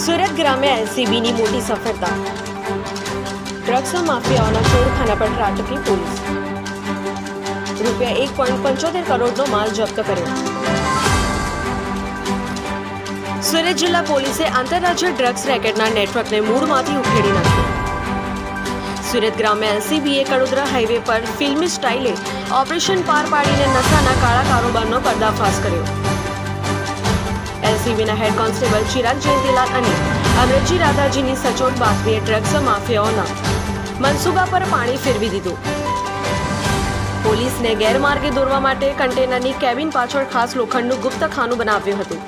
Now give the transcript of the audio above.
સુરત ગ્રામે એલસીબીની મોટી સફળતા. ડ્રગ્સ માફિયાઓના ચોરખાના પર ત્રાટકી પોલીસ. ₹1.75 કરોડનો માલ જપ્ત કર્યો. સુરત જિલ્લા પોલીસે આંતરરાજ્ય ડ્રગ્સ રેકેટના નેટવર્કને મૂળમાંથી ઉખેડી નાખ્યું. સુરત ગ્રામે એલસીબીએ કડોદરા હાઈવે પર ફિલ્મી સ્ટાઇલે ઓપરેશન પાર પાડીને નશાના કાળા કારોબારનો પર્દાફાશ કર્યો. એલસીબીના હેડ કોન્સ્ટેબલ ચિરાગ જયંતીલાલ અને અમરજી રાધાજીની સચોટ બાતમીએ ડ્રગ્સ માફિયાઓના મનસૂબા પર પાણી ફેરવી દીધું. પોલીસને ગેરમાર્ગે દોરવા માટે કન્ટેનરની કેબિન પાછળ ખાસ લોખંડનું ગુપ્ત ખાનું બનાવ્યું હતું.